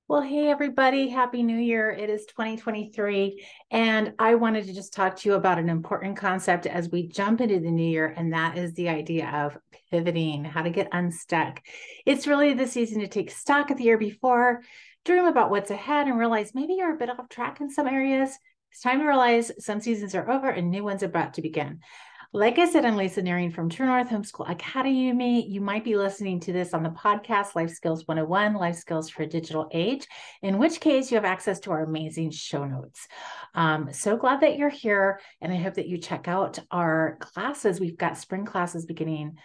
Well, hey, everybody. Happy New Year. It is 2023. And I wanted to just talk to you about an important concept as we jump into the new year. And that is the idea of pivoting, how to get unstuck. It's really the season to take stock of the year before, dream about what's ahead, and realize maybe you're a bit off track in some areas. It's time to realize some seasons are over and new ones are about to begin. Like I said, I'm Lisa Nearing from True North Homeschool Academy. You might be listening to this on the podcast, Life Skills 101, Life Skills for a Digital Age, in which case you have access to our amazing show notes. So glad that you're here, and I hope that you check out our classes. We've got spring classes beginning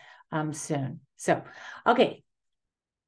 soon. Okay,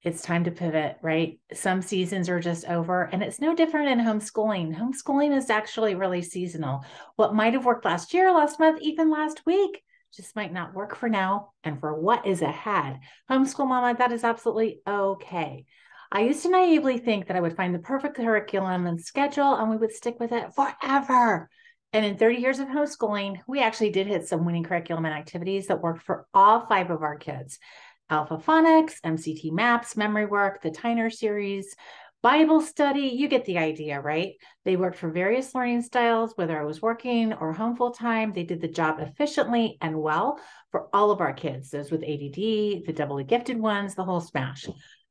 it's time to pivot, right? Some seasons are just over, and it's no different in homeschooling. Homeschooling is actually really seasonal. What might have worked last year, last month, even last week, just might not work for now and for what is ahead. Homeschool mama, that is absolutely okay. I used to naively think that I would find the perfect curriculum and schedule, and we would stick with it forever. And in 30 years of homeschooling, we actually did hit some winning curriculum and activities that worked for all 5 of our kids. Alpha Phonics, MCT Maps, Memory Work, the Tyner series, Bible study. You get the idea, right? They worked for various learning styles, whether I was working or home full time. They did the job efficiently and well for all of our kids, those with ADD, the doubly gifted ones, the whole smash.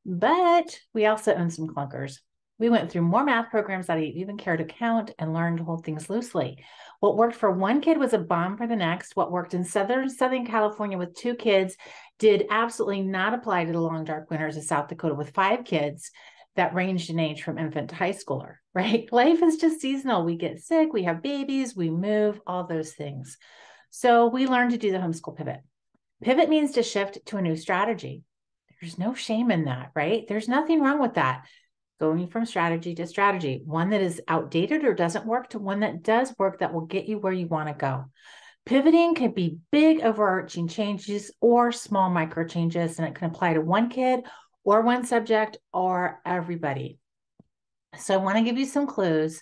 But we also own some clunkers. We went through more math programs that I even care to count and learned to hold things loosely. What worked for one kid was a bomb for the next. What worked in Southern California with 2 kids did absolutely not apply to the long, dark winters of South Dakota with 5 kids that ranged in age from infant to high schooler, right? Life is just seasonal. We get sick, we have babies, we move, all those things. So we learned to do the homeschool pivot. Pivot means to shift to a new strategy. There's no shame in that, right? There's nothing wrong with that. Going from strategy to strategy, one that is outdated or doesn't work to one that does work that will get you where you want to go. Pivoting can be big overarching changes or small micro changes, and it can apply to one kid or one subject or everybody. So I want to give you some clues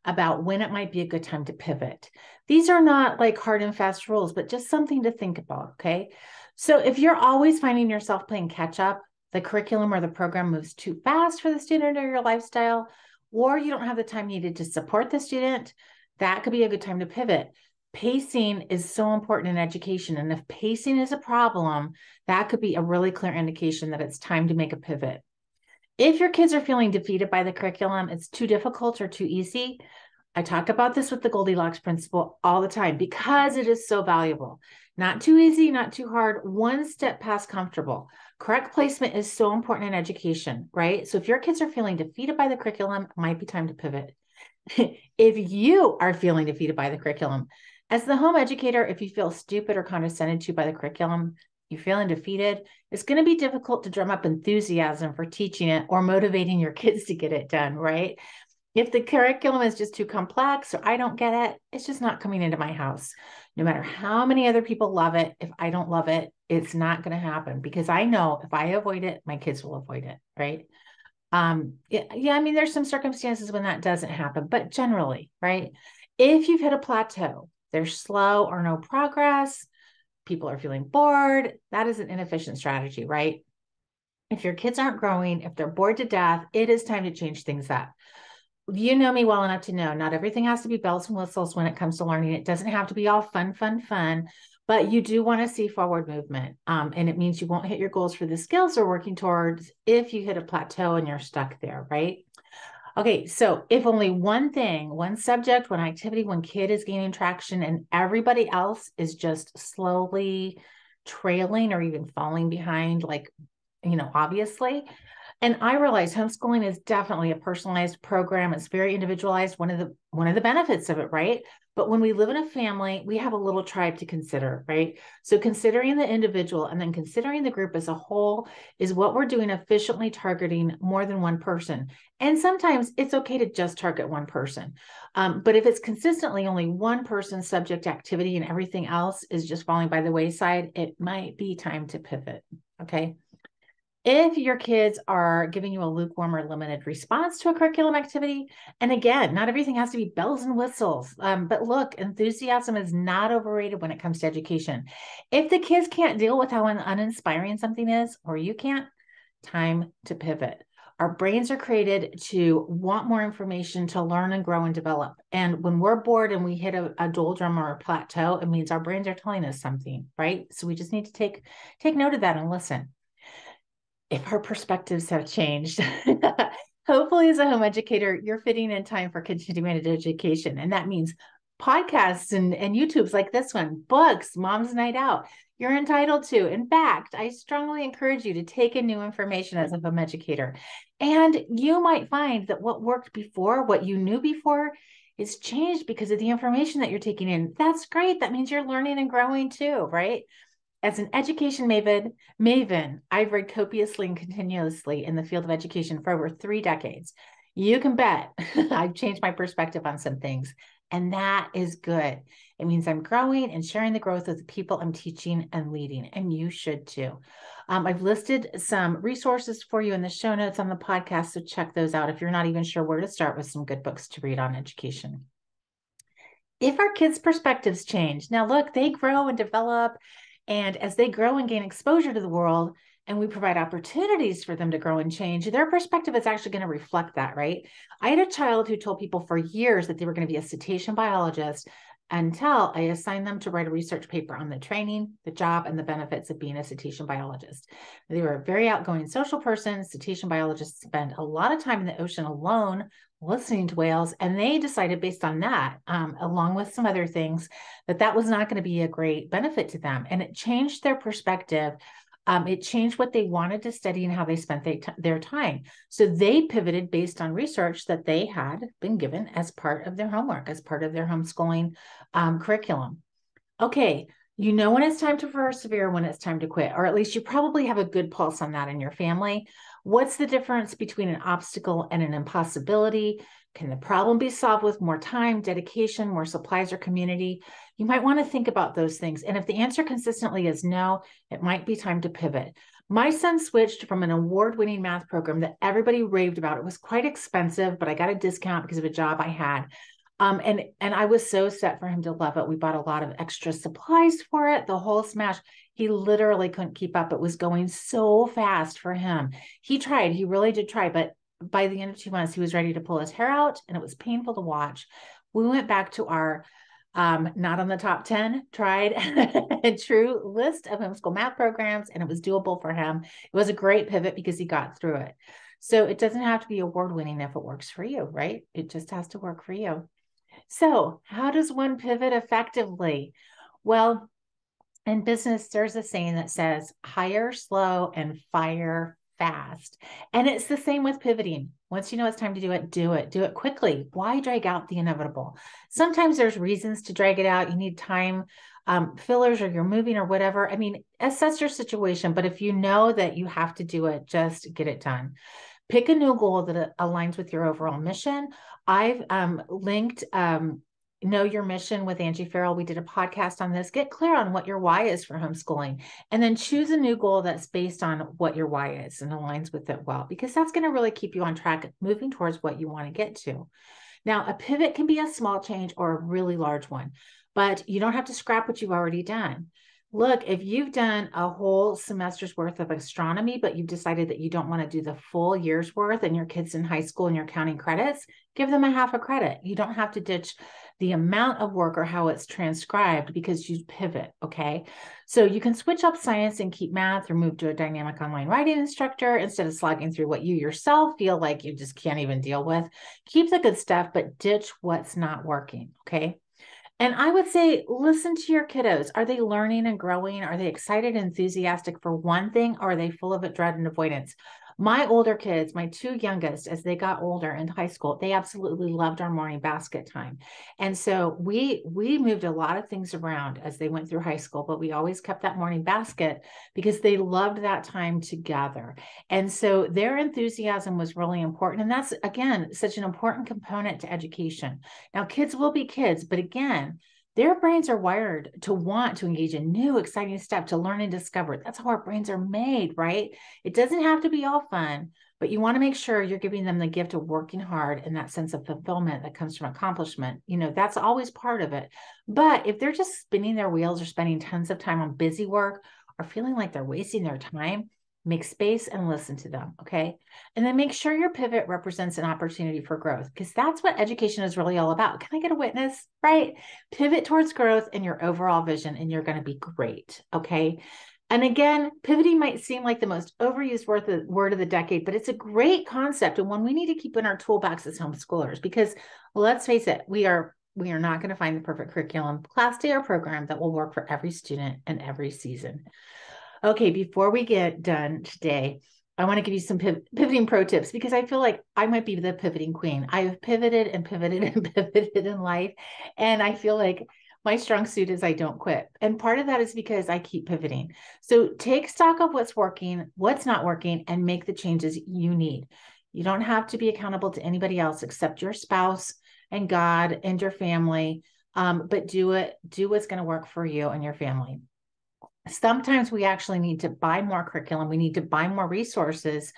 about when it might be a good time to pivot. These are not like hard and fast rules, but just something to think about, okay? So if you're always finding yourself playing catch up, the curriculum or the program moves too fast for the student or your lifestyle, or you don't have the time needed to support the student, that could be a good time to pivot. Pacing is so important in education. And if pacing is a problem, that could be a really clear indication that it's time to make a pivot. If your kids are feeling defeated by the curriculum, it's too difficult or too easy. I talk about this with the Goldilocks principle all the time because it is so valuable. Not too easy, not too hard, one step past comfortable. Correct placement is so important in education, right? So if your kids are feeling defeated by the curriculum, it might be time to pivot. If you are feeling defeated by the curriculum, as the home educator, if you feel stupid or condescended to by the curriculum, you're feeling defeated, it's going to be difficult to drum up enthusiasm for teaching it or motivating your kids to get it done, right? If the curriculum is just too complex or I don't get it, it's just not coming into my house. No matter how many other people love it, if I don't love it, it's not going to happen because I know if I avoid it, my kids will avoid it, right? I mean, there's some circumstances when that doesn't happen, but generally, right? If you've hit a plateau, there's slow or no progress, people are feeling bored, that is an inefficient strategy, right? If your kids aren't growing, if they're bored to death, it is time to change things up. You know me well enough to know not everything has to be bells and whistles when it comes to learning. It doesn't have to be all fun, but you do want to see forward movement. And it means you won't hit your goals for the skills you're working towards if you hit a plateau and you're stuck there, right? Okay, so if only one thing, one subject, one activity, one kid is gaining traction and everybody else is just slowly trailing or even falling behind, like, obviously. And I realize homeschooling is definitely a personalized program. It's very individualized, one of the benefits of it, right? But when we live in a family, we have a little tribe to consider, right? So considering the individual and then considering the group as a whole is what we're doing efficiently targeting more than one person. And sometimes it's okay to just target one person. But if it's consistently only one person's subject activity and everything else is just falling by the wayside, it might be time to pivot, okay? If your kids are giving you a lukewarm or limited response to a curriculum activity, and again, not everything has to be bells and whistles, but look, enthusiasm is not overrated when it comes to education. If the kids can't deal with how uninspiring something is, or you can't, time to pivot. Our brains are created to want more information, to learn and grow and develop. And when we're bored and we hit a doldrum or a plateau, it means our brains are telling us something, right? So we just need to take note of that and listen. If our perspectives have changed, hopefully as a home educator, you're fitting in time for continuing education. And that means podcasts and YouTubes like this one, books, Mom's Night Out. You're entitled to. In fact, I strongly encourage you to take in new information as a home educator. And you might find that what worked before, what you knew before, is changed because of the information that you're taking in. That's great. That means you're learning and growing too, right? As an education maven, I've read copiously and continuously in the field of education for over 3 decades. You can bet I've changed my perspective on some things, and that is good. It means I'm growing and sharing the growth of the people I'm teaching and leading, and you should too. I've listed some resources for you in the show notes on the podcast, so check those out if you're not even sure where to start with some good books to read on education. If our kids' perspectives change, now look, they grow and develop. And as they grow and gain exposure to the world, and we provide opportunities for them to grow and change, their perspective is actually going to reflect that, right? I had a child who told people for years that they were going to be a cetacean biologist until I assigned them to write a research paper on the training, the job, and the benefits of being a cetacean biologist. They were a very outgoing social person. Cetacean biologists spend a lot of time in the ocean alone, listening to whales, and they decided based on that, along with some other things, that was not going to be a great benefit to them. And it changed their perspective. It changed what they wanted to study and how they spent their time. So they pivoted based on research that they had been given as part of their homework, as part of their homeschooling curriculum. Okay, you know when it's time to persevere, when it's time to quit, or at least you probably have a good pulse on that in your family. What's the difference between an obstacle and an impossibility? Can the problem be solved with more time, dedication, more supplies, or community? You might want to think about those things. And if the answer consistently is no, it might be time to pivot. My son switched from an award-winning math program that everybody raved about. It was quite expensive, but I got a discount because of a job I had. And I was so set for him to love it. We bought a lot of extra supplies for it, the whole smash. He literally couldn't keep up. It was going so fast for him. He tried, he really did try, but by the end of 2 months, he was ready to pull his hair out and it was painful to watch. We went back to our not on the top 10 tried and true list of homeschool math programs, and it was doable for him. It was a great pivot because he got through it. So it doesn't have to be award-winning if it works for you, right? It just has to work for you. So how does one pivot effectively? Well, in business, there's a saying that says, hire slow and fire fast. And it's the same with pivoting. Once you know it's time to do it, do it quickly. Why drag out the inevitable? Sometimes there's reasons to drag it out. You need time fillers, or you're moving or whatever. I mean, assess your situation, but if you know that you have to do it, just get it done. Pick a new goal that aligns with your overall mission. I've linked Know Your Mission with Angie Farrell. We did a podcast on this. Get clear on what your why is for homeschooling, and then choose a new goal that's based on what your why is and aligns with it well, because that's going to really keep you on track moving towards what you want to get to. Now, a pivot can be a small change or a really large one, but you don't have to scrap what you've already done. Look, if you've done a whole semester's worth of astronomy, but you've decided that you don't want to do the full year's worth and your kid's in high school and you're counting credits, give them a half a credit. You don't have to ditch the amount of work or how it's transcribed because you pivot, okay? So you can switch up science and keep math, or move to a dynamic online writing instructor instead of slogging through what you yourself feel like you just can't even deal with. Keep the good stuff, but ditch what's not working, okay? And I would say, listen to your kiddos. Are they learning and growing? Are they excited and enthusiastic for one thing, or are they full of dread and avoidance? My older kids, my 2 youngest, as they got older in high school, they absolutely loved our morning basket time. And so we moved a lot of things around as they went through high school, but we always kept that morning basket because they loved that time together. And so their enthusiasm was really important. And that's, again, such an important component to education. Now, kids will be kids, but again, their brains are wired to want to engage in new, exciting stuff, to learn and discover. That's how our brains are made, right? It doesn't have to be all fun, but you want to make sure you're giving them the gift of working hard and that sense of fulfillment that comes from accomplishment. You know, that's always part of it. But if they're just spinning their wheels or spending tons of time on busy work or feeling like they're wasting their time, make space and listen to them. Okay. And then make sure your pivot represents an opportunity for growth, because that's what education is really all about. Can I get a witness? Right? Pivot towards growth and your overall vision, and you're going to be great. Okay. And again, pivoting might seem like the most overused word of the decade, but it's a great concept and one we need to keep in our toolbox as homeschoolers, because let's face it, we are not going to find the perfect curriculum, class day, or program that will work for every student and every season. Okay, before we get done today, I want to give you some pivoting pro tips, because I feel like I might be the pivoting queen. I have pivoted and pivoted and pivoted in life, and I feel like my strong suit is I don't quit. And part of that is because I keep pivoting. So take stock of what's working, what's not working, and make the changes you need. You don't have to be accountable to anybody else except your spouse and God and your family, but do what's going to work for you and your family. Sometimes we actually need to buy more curriculum. We need to buy more resources,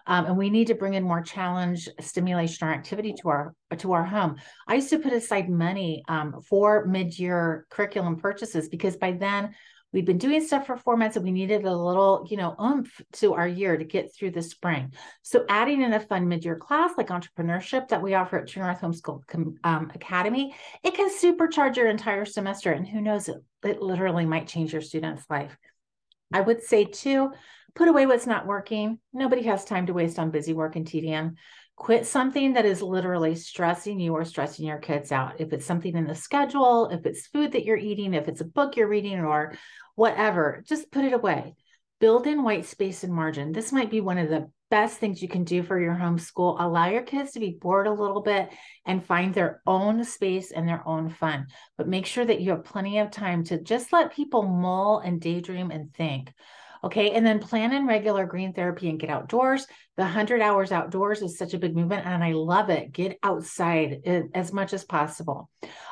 and we need to bring in more challenge, stimulation, or activity to our home. I used to put aside money for mid-year curriculum purchases, because by then we'd been doing stuff for 4 months and we needed a little, oomph to our year to get through the spring. So adding in a fun mid-year class like Entrepreneurship that we offer at True North Homeschool Academy, it can supercharge your entire semester. And who knows, it literally might change your student's life. I would say too, put away what's not working. Nobody has time to waste on busy work and tedium. Quit something that is literally stressing you or stressing your kids out. If it's something in the schedule, if it's food that you're eating, if it's a book you're reading, or whatever, just put it away. Build in white space and margin. This might be one of the best things you can do for your homeschool. Allow your kids to be bored a little bit and find their own space and their own fun. But make sure that you have plenty of time to just let people mull and daydream and think. Okay. And then plan in regular green therapy and get outdoors. The 100 hours outdoors is such a big movement, and I love it. Get outside as much as possible.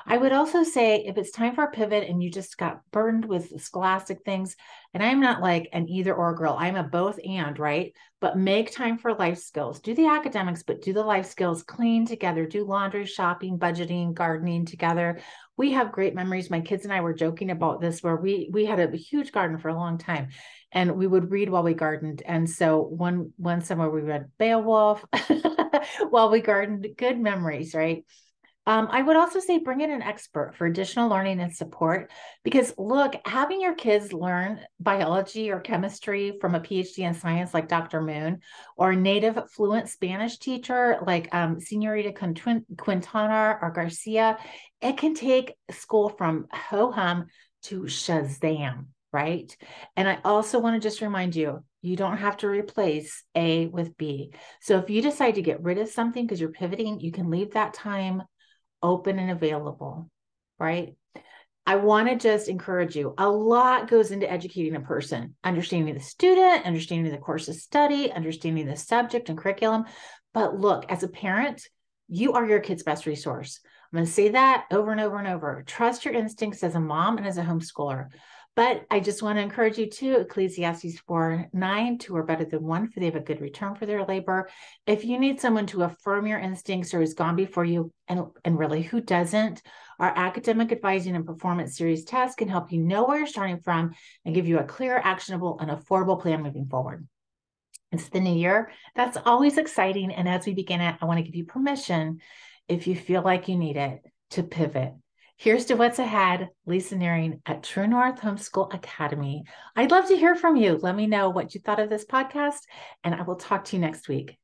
I would also say, if it's time for a pivot and you just got burned with scholastic things, and I'm not like an either or girl, I'm a both and, right? But make time for life skills. Do the academics, but do the life skills. Clean together, do laundry, shopping, budgeting, gardening together. We have great memories. My kids and I were joking about this, where we had a huge garden for a long time, and we would read while we gardened. And so one summer we read Beowulf while we gardened. Good memories, right? I would also say bring in an expert for additional learning and support, because look, having your kids learn biology or chemistry from a PhD in science like Dr. Moon, or a native fluent Spanish teacher like Senorita Quintana or Garcia, it can take school from ho-hum to Shazam, right? And I also want to just remind you, you don't have to replace A with B. So if you decide to get rid of something because you're pivoting, you can leave that time open and available, right? I want to just encourage you. A lot goes into educating a person, understanding the student, understanding the course of study, understanding the subject and curriculum. But look, as a parent, you are your kid's best resource. I'm going to say that over and over and over. Trust your instincts as a mom and as a homeschooler. But I just want to encourage you to Ecclesiastes 4:9, 2 are better than one, for they have a good return for their labor. If you need someone to affirm your instincts or has gone before you, and really, who doesn't? Our academic advising and performance series test can help you know where you're starting from and give you a clear, actionable, and affordable plan moving forward. It's the new year. That's always exciting. And as we begin it, I want to give you permission, if you feel like you need it, to pivot. Here's to what's ahead. Lisa Nearing at True North Homeschool Academy. I'd love to hear from you. Let me know what you thought of this podcast, and I will talk to you next week.